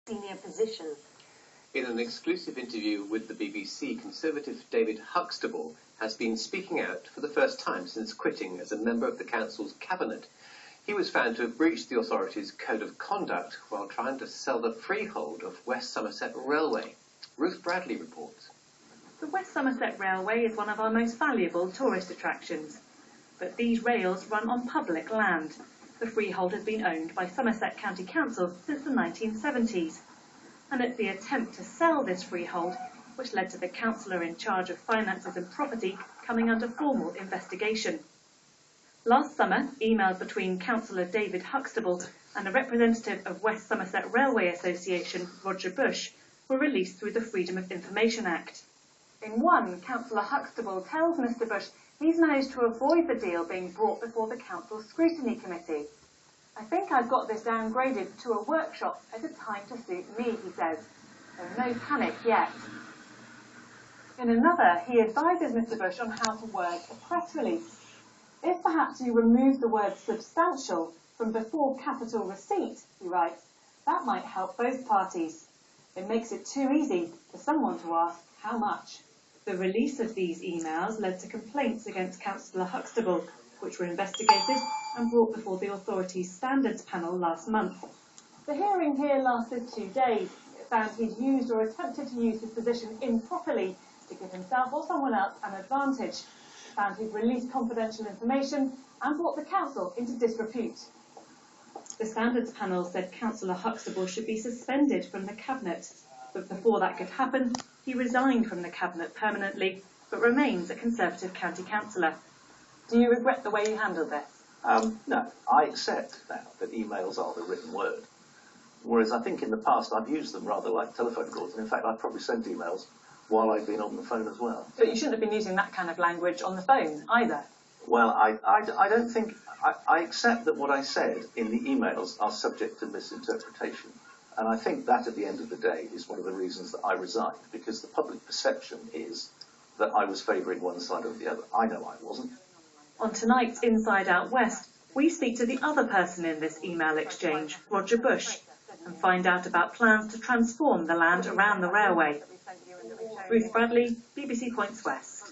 senior position. In an exclusive interview with the BBC, Conservative David Huxtable has been speaking out for the first time since quitting as a member of the council's cabinet. He was found to have breached the authorities' code of conduct while trying to sell the freehold of West Somerset Railway. Ruth Bradley reports. The West Somerset Railway is one of our most valuable tourist attractions, but these rails run on public land. The freehold has been owned by Somerset County Council since the 1970s, and it's the attempt to sell this freehold which led to the councillor in charge of finances and property coming under formal investigation. Last summer, emails between Councillor David Huxtable and a representative of West Somerset Railway Association, Roger Bush, were released through the Freedom of Information Act. In one, Councillor Huxtable tells Mr Bush he's managed to avoid the deal being brought before the Council's Scrutiny Committee. "I think I've got this downgraded to a workshop at a time to suit me," he says. "There's no panic yet." In another, he advises Mr Bush on how to word a press release. "If perhaps you remove the word substantial from before capital receipt," he writes, "that might help both parties. It makes it too easy for someone to ask how much." The release of these emails led to complaints against Councillor Huxtable, which were investigated and brought before the authority's standards panel last month. The hearing here lasted 2 days. It found he'd used or attempted to use his position improperly to give himself or someone else an advantage. It found he'd released confidential information and brought the council into disrepute. The standards panel said Councillor Huxtable should be suspended from the cabinet, but before that could happen, he resigned from the cabinet permanently, but remains a Conservative county councillor. Do you regret the way you handled this? No, I accept now that emails are the written word. Whereas I think in the past I've used them rather like telephone calls, and in fact I've probably sent emails while I've been on the phone as well. But you shouldn't have been using that kind of language on the phone either. Well, I don't think, I accept that what I said in the emails are subject to misinterpretation. And I think that at the end of the day is one of the reasons that I resigned, because the public perception is that I was favouring one side or the other. I know I wasn't. On tonight's Inside Out West, we speak to the other person in this email exchange, Roger Bush, and find out about plans to transform the land around the railway. Ruth Bradley, BBC Points West.